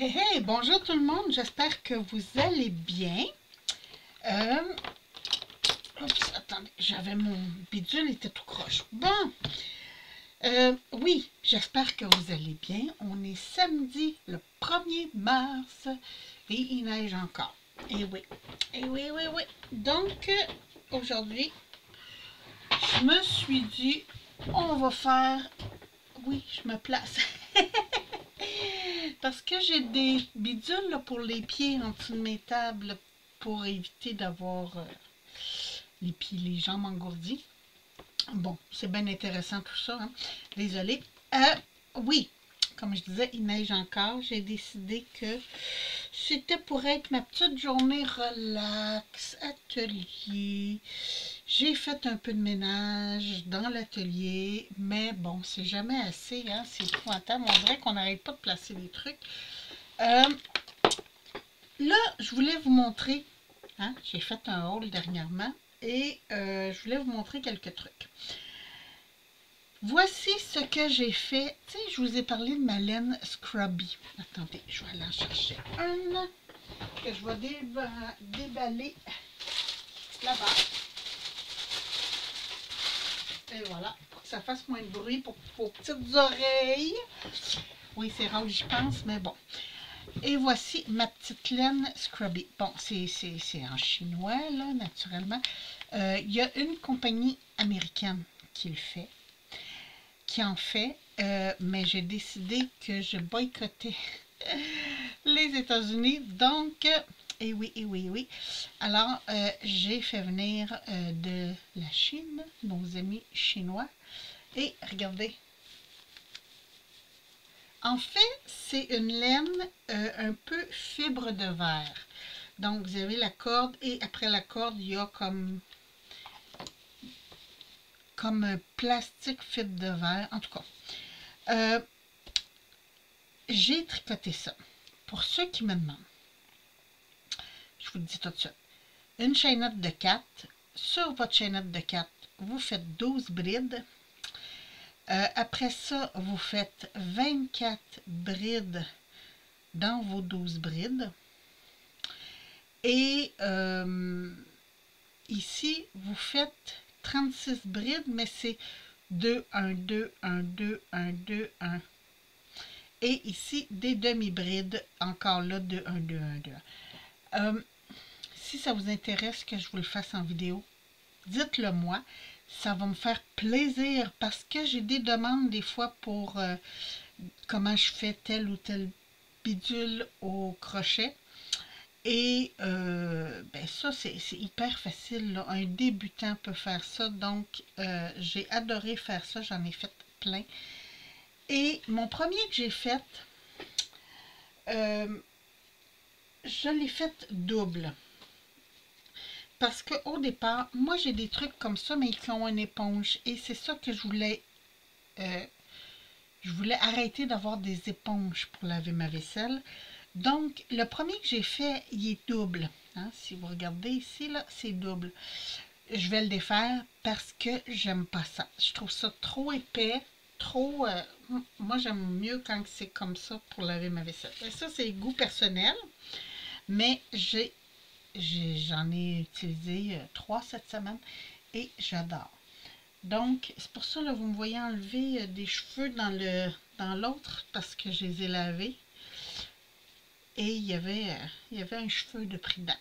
Hey, hey, bonjour tout le monde, j'espère que vous allez bien. Oups, attendez, j'avais mon bidule, il était tout croche. Bon, oui, j'espère que vous allez bien. On est samedi, le 1er mars, et il neige encore. Et oui, et oui, oui, oui. Donc, aujourd'hui, je me suis dit, on va faire... Oui, je me place. Parce que j'ai des bidules là, pour les pieds en dessous de mes tables pour éviter d'avoir les pieds, les jambes engourdies. Bon, c'est bien intéressant tout ça. Hein? Désolée. Oui, comme je disais, il neige encore. J'ai décidé que c'était pour être ma petite journée relax, atelier. J'ai fait un peu de ménage dans l'atelier, mais bon, c'est jamais assez, hein? C'est épouvantable. On dirait qu'on n'arrête pas de placer les trucs. Là, je voulais vous montrer, hein, j'ai fait un haul dernièrement, et je voulais vous montrer quelques trucs. Voici ce que j'ai fait. Tu sais, je vous ai parlé de ma laine Scrubby. Attendez, je vais aller en chercher une que je vais déballer là-bas. Et voilà, pour que ça fasse moins de bruit pour vos petites oreilles. Oui, c'est rare, j'y pense, mais bon. Et voici ma petite laine Scrubby. Bon, c'est en chinois, là, naturellement. Il y a une compagnie américaine qui le fait, qui en fait, mais j'ai décidé que je boycottais les États-Unis. Donc, et oui, et oui, et oui. Alors, j'ai fait venir de la Chine, nos amis chinois. Et regardez. En fait, c'est une laine un peu fibre de verre. Donc, vous avez la corde et après la corde, il y a comme un plastique fibre de verre. En tout cas, j'ai tricoté ça. Pour ceux qui me demandent, je vous le dis tout de suite. Une chaînette de 4. Sur votre chaînette de 4, vous faites 12 brides. Après ça, vous faites 24 brides dans vos 12 brides. Et ici, vous faites 36 brides, mais c'est 2, 1, 2, 1, 2, 1, 2, 1. Et ici, des demi-brides, encore là, 2, 1, 2, 1, 2. Si ça vous intéresse que je vous le fasse en vidéo, dites-le moi. Ça va me faire plaisir parce que j'ai des demandes des fois pour comment je fais tel ou tel bidule au crochet. Et ben ça, c'est hyper facile, là. Un débutant peut faire ça. Donc, j'ai adoré faire ça. J'en ai fait plein. Et mon premier que j'ai fait, je l'ai fait double. Parce qu'au départ, moi, j'ai des trucs comme ça, mais qui ont une éponge. Et c'est ça que je voulais arrêter d'avoir des éponges pour laver ma vaisselle. Donc, le premier que j'ai fait, il est double. Hein? Si vous regardez ici, là, c'est double. Je vais le défaire parce que j'aime pas ça. Je trouve ça trop épais, trop... moi, j'aime mieux quand c'est comme ça pour laver ma vaisselle. Et ça, c'est goût personnel. Mais j'en ai utilisé 3 cette semaine et j'adore. Donc, c'est pour ça que vous me voyez enlever des cheveux dans l'autre parce que je les ai lavés. Et il y avait un cheveu de pris dedans.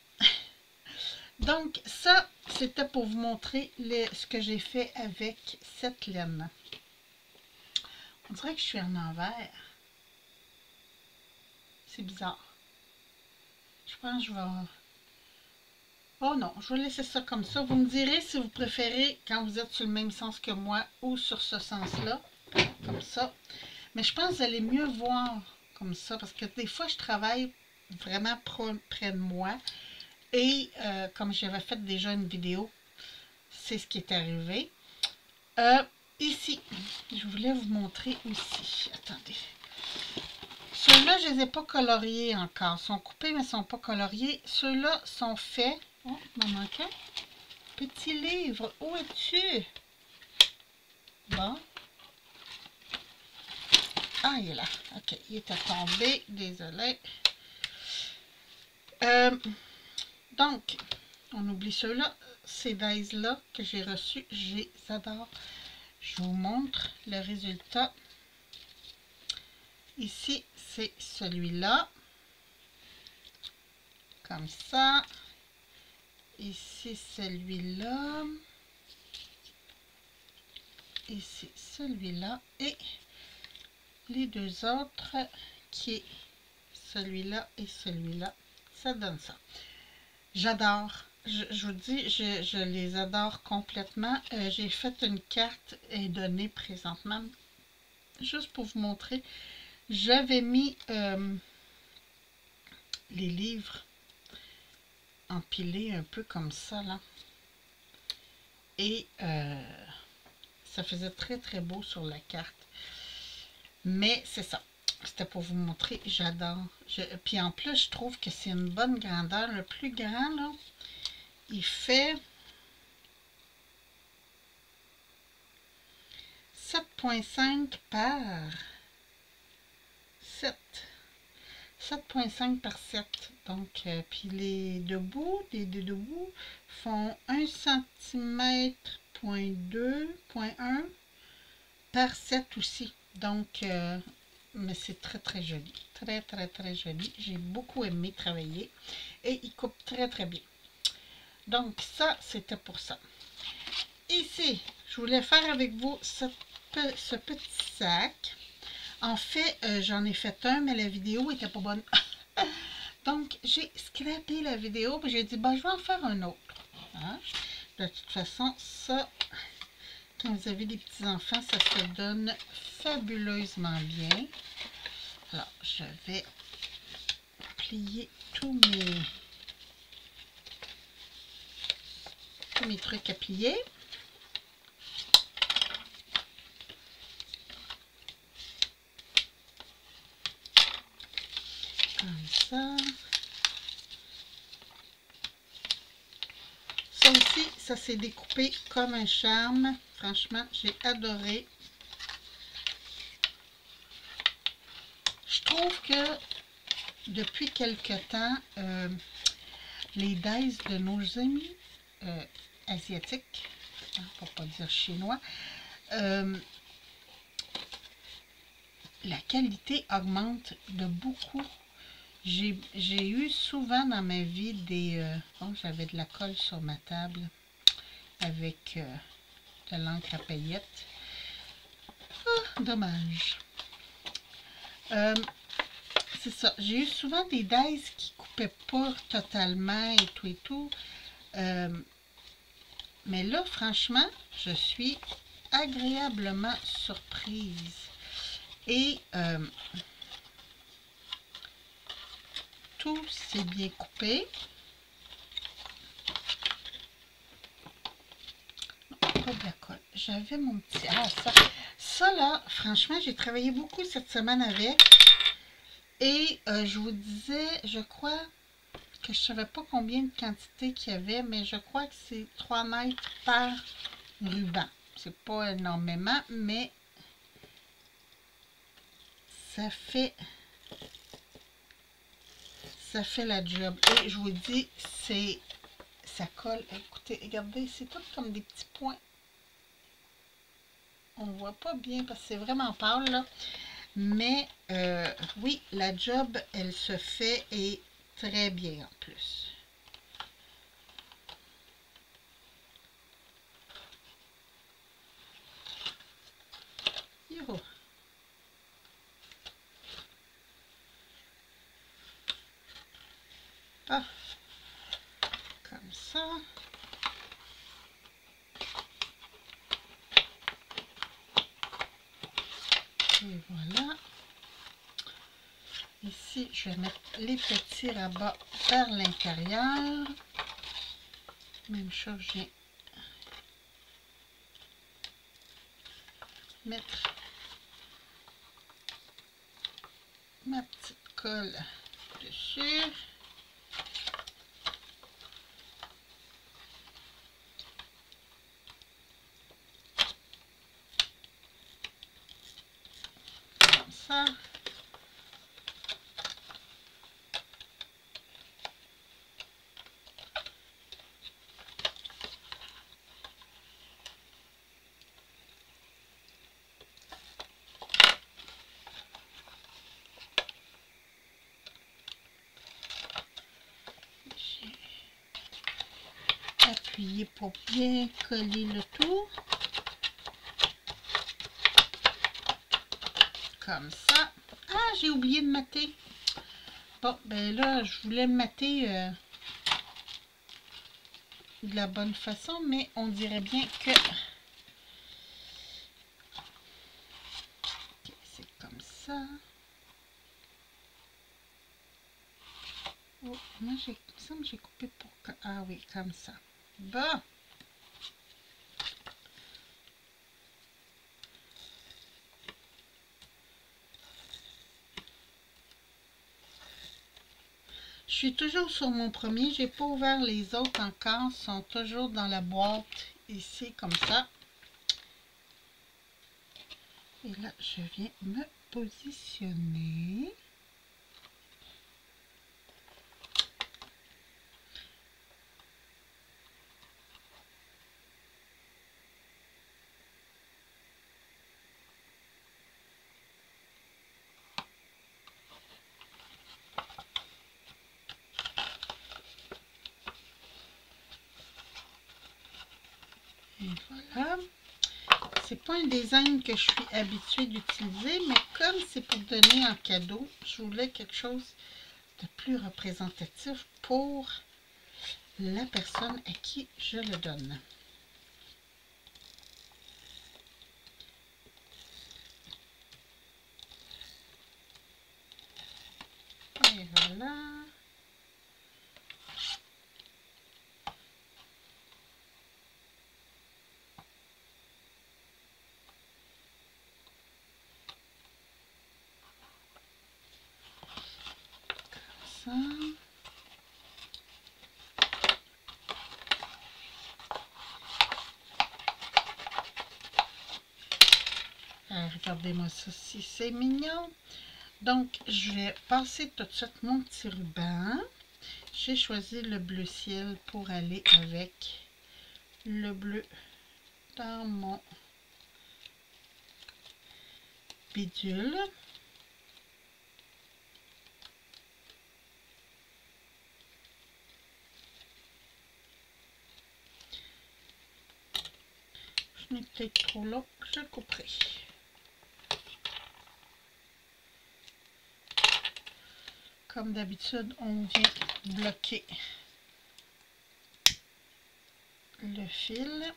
Donc, ça, c'était pour vous montrer ce que j'ai fait avec cette laine. On dirait que je suis en envers. C'est bizarre. Je pense que je vais... Oh non, je vais laisser ça comme ça. Vous me direz si vous préférez quand vous êtes sur le même sens que moi ou sur ce sens-là. Comme ça. Mais je pense que vous allez mieux voir comme ça parce que des fois, je travaille vraiment près de moi. Et comme j'avais fait déjà une vidéo, c'est ce qui est arrivé. Ici, je voulais vous montrer aussi. Attendez. Ceux-là, je ne les ai pas coloriés encore. Ils sont coupés, mais ils ne sont pas coloriés. Ceux-là sont faits. Oh, il m'en manque un. Petit livre. Où es-tu? Bon. Ah, il est là. OK, il était tombé. Désolé. Donc, on oublie ceux-là. Ces dies-là que j'ai reçus, je les adore. Je vous montre le résultat. Ici, c'est celui-là. Comme ça. Ici, celui-là. Ici, celui-là. Et les deux autres, qui est celui-là et celui-là. Ça donne ça. J'adore. Je vous dis, je les adore complètement. J'ai fait une carte et donnée présentement. Juste pour vous montrer. J'avais mis les livres empilés un peu comme ça, là. Et ça faisait très, très beau sur la carte. Mais c'est ça. C'était pour vous montrer. J'adore. Puis en plus, je trouve que c'est une bonne grandeur. Le plus grand, là, il fait 7,5 par 7. 7,5 par 7. Donc, puis les deux bouts, font 1 cm, 0,2, 0,1 par 7 aussi. Donc, mais c'est très, très joli. Très, très, très joli. J'ai beaucoup aimé travailler. Et il coupe très, très bien. Donc, ça, c'était pour ça. Ici, je voulais faire avec vous ce petit sac. En fait, j'en ai fait un, mais la vidéo était pas bonne. Donc, j'ai scrappé la vidéo, puis j'ai dit, ben, je vais en faire un autre. Hein? De toute façon, ça, quand vous avez des petits-enfants, ça se donne fabuleusement bien. Alors, je vais plier tous mes trucs à plier. Comme ça. Ça aussi, ça s'est découpé comme un charme. Franchement, j'ai adoré. Je trouve que depuis quelque temps, les dies de nos amis asiatiques, hein, pour ne pas dire chinois, la qualité augmente de beaucoup. J'ai eu souvent dans ma vie des... bon, j'avais de la colle sur ma table avec de l'encre à paillettes. Ah, dommage. C'est ça. J'ai eu souvent des dies qui ne coupaient pas totalement et tout et tout. Mais là, franchement, je suis agréablement surprise. Et tout s'est bien coupé. Non, pas de la colle. J'avais mon petit... Ah, ça. Ça, là, franchement, j'ai travaillé beaucoup cette semaine avec. Et je vous disais, je crois que je ne savais pas combien de quantité qu'il y avait, mais je crois que c'est 3 mètres par ruban. C'est pas énormément, mais ça fait la job. Et je vous dis, ça colle. Écoutez, regardez, c'est tout comme des petits points. On ne voit pas bien parce que c'est vraiment pâle, là. Mais oui, la job, elle se fait et très bien en plus. Youhou. Ah, comme ça. Et voilà. Ici, je vais mettre les petits rabats vers l'intérieur. Même chose, je viens mettre ma petite colle dessus. Comme ça. Appuyer pour bien coller le tout. Comme ça. Ah, j'ai oublié de mater. Bon, ben là, je voulais mater de la bonne façon, mais on dirait bien que c'est comme ça. Oh, moi, il me semble que j'ai coupé pour... Ah oui, comme ça. Bon. Je suis toujours sur mon premier. J'ai pas ouvert les autres encore. Ils sont toujours dans la boîte ici, comme ça. Et là, je viens me positionner. Et voilà. C'est pas un design que je suis habituée d'utiliser, mais comme c'est pour donner en cadeau, je voulais quelque chose de plus représentatif pour la personne à qui je le donne. Et voilà. Ça. Regardez-moi ça, si c'est mignon. Donc, je vais passer tout de suite mon petit ruban. J'ai choisi le bleu ciel pour aller avec le bleu dans mon bidule. Je n'ai peut-être trop long, je couperai. Comme d'habitude, on vient bloquer le fil.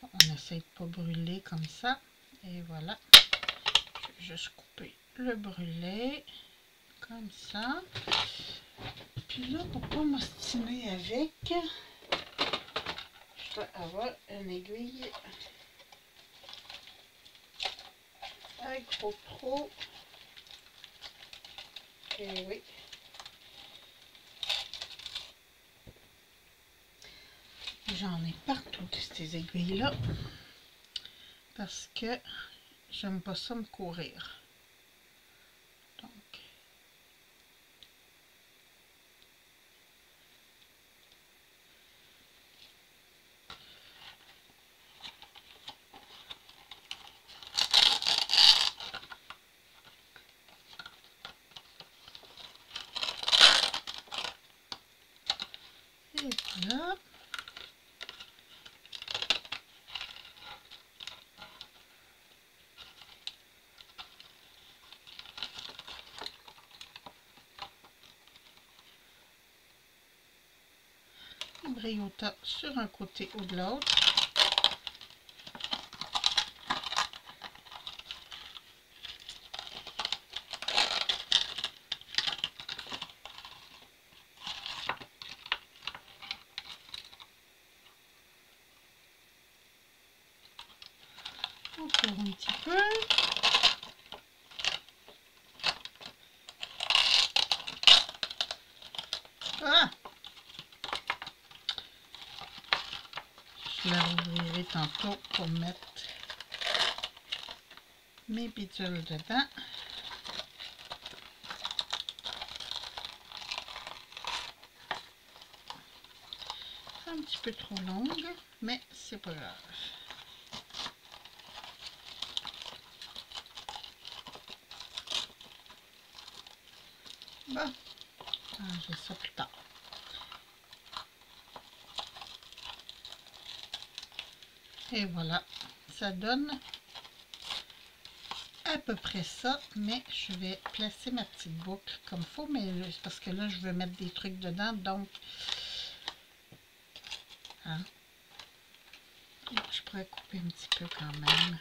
On essaie de ne pas brûler comme ça. Et voilà. Je vais juste couper le brûlé. Comme ça. Puis là, pour ne pas m'ostiner avec, je dois avoir une aiguille avec trop. Et oui. J'en ai partout de ces aiguilles-là. Parce que j'aime pas ça me courir. Donc. Et voilà. Briota sur un côté ou de l'autre. Encore un petit peu. Ah! Je la j'ouvrirai tantôt pour mettre mes bidules dedans. Un petit peu trop longue, mais c'est pas grave. Bon, je vais ça plus tard. Et voilà, ça donne à peu près ça, mais je vais placer ma petite boucle comme il faut, mais parce que là, je veux mettre des trucs dedans, donc hein, je pourrais couper un petit peu quand même.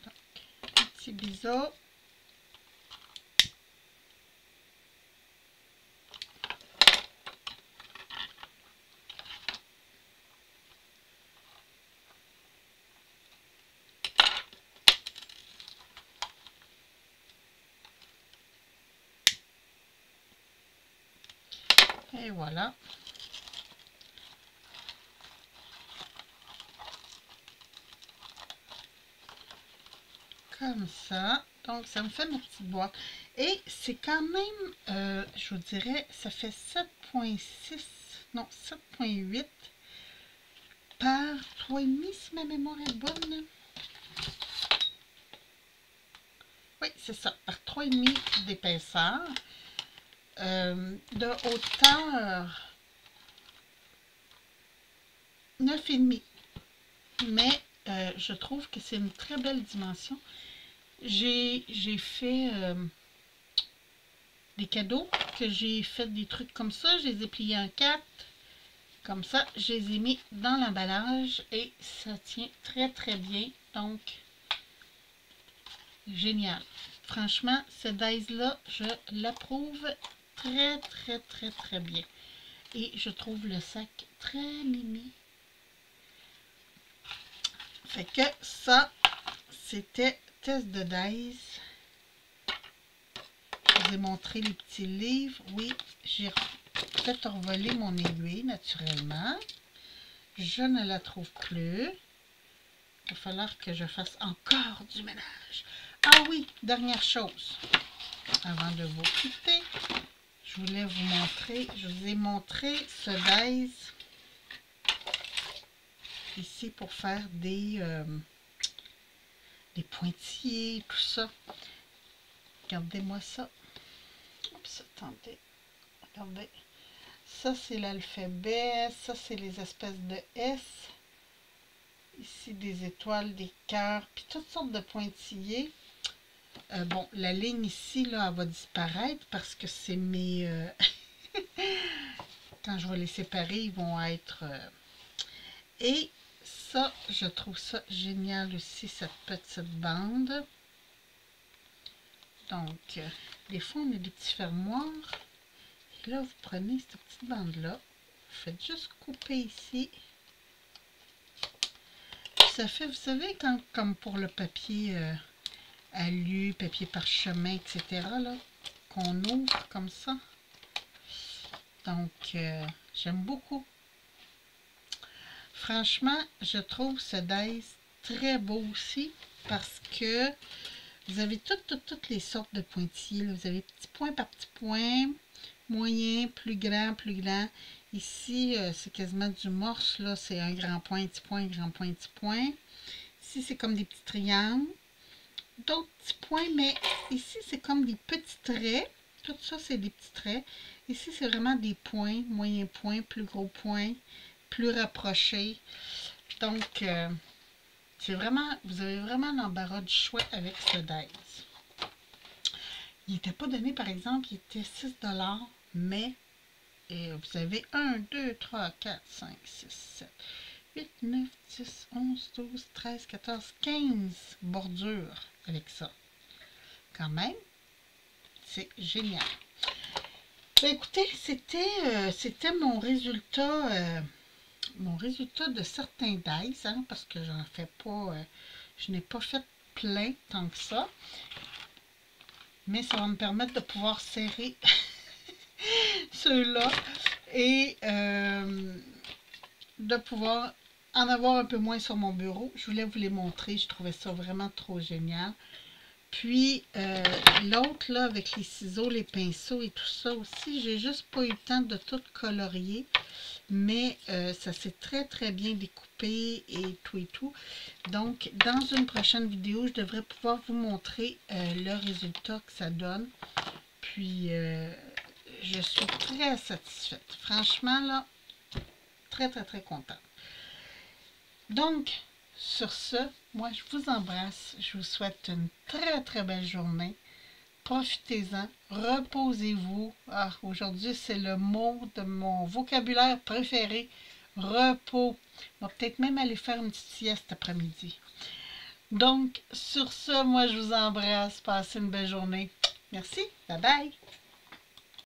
Donc, un petit biseau. Et voilà. Comme ça. Donc, ça me fait ma petite boîte. Et c'est quand même, je vous dirais, ça fait 7,6, non, 7,8 par 3,5 si ma mémoire est bonne. Oui, c'est ça, par 3,5 d'épaisseur. De hauteur 9,5. Mais je trouve que c'est une très belle dimension. J'ai fait des cadeaux, que j'ai fait des trucs comme ça. Je les ai pliés en 4. Comme ça, je les ai mis dans l'emballage et ça tient très très bien. Donc, génial. Franchement, cette dies-là, je l'approuve très très très très bien. Et je trouve le sac très mimi. Fait que ça, c'était test de dies. Je vous ai montré les petits livres. Oui, j'ai peut-être envolé mon aiguille naturellement. Je ne la trouve plus. Il va falloir que je fasse encore du ménage. Ah oui, dernière chose. Avant de vous quitter, je voulais vous montrer, je vous ai montré ce dies ici pour faire des pointillés, tout ça. Regardez-moi ça. Oups, attendez. Regardez. Ça, c'est l'alphabet. Ça, c'est les espèces de S. Ici, des étoiles, des cœurs, puis toutes sortes de pointillés. Bon, la ligne ici, là, elle va disparaître parce que c'est mes... quand je vais les séparer, ils vont être... Et ça, je trouve ça génial aussi, cette petite bande. Donc, des fois, on a des petits fermoirs. Et là, vous prenez cette petite bande-là. Vous faites juste couper ici. Ça fait, vous savez, quand, comme pour le papier alu, papier parchemin, etc., là, qu'on ouvre comme ça. Donc, j'aime beaucoup. Franchement, je trouve ce dies très beau aussi parce que vous avez toutes les sortes de pointillés. Là. Vous avez petit point par petit point, moyen, plus grand, plus grand. Ici, c'est quasiment du morse. Là, c'est un grand point, petit point, grand point, petit point. Ici, c'est comme des petits triangles. D'autres petits points, mais ici, c'est comme des petits traits. Tout ça, c'est des petits traits. Ici, c'est vraiment des points, moyen point, plus gros point, plus rapproché. Donc, c'est vraiment, vous avez vraiment l'embarras du choix avec ce dies. Il n'était pas donné, par exemple, il était 6 $, mais vous avez 1, 2, 3, 4, 5, 6, 7, 8, 9, 10, 11, 12, 13, 14, 15 bordures avec ça. Quand même, c'est génial. Ben, écoutez, c'était mon résultat de certains dies, hein, parce que j'en fais pas, je n'ai pas fait plein tant que ça. Mais ça va me permettre de pouvoir serrer ceux-là. Et de pouvoir en avoir un peu moins sur mon bureau. Je voulais vous les montrer, je trouvais ça vraiment trop génial. Puis l'autre là, avec les ciseaux, les pinceaux et tout ça aussi, j'ai juste pas eu le temps de tout colorier. Mais ça s'est très très bien découpé et tout et tout. Donc dans une prochaine vidéo, je devrais pouvoir vous montrer le résultat que ça donne. Puis je suis très satisfaite. Franchement là, très très très contente. Donc sur ce, moi je vous embrasse. Je vous souhaite une très très belle journée. Profitez-en, reposez-vous. Ah, aujourd'hui, c'est le mot de mon vocabulaire préféré, repos. On va peut-être même aller faire une petite sieste après-midi. Donc, sur ce, moi, je vous embrasse. Passez une belle journée. Merci. Bye bye.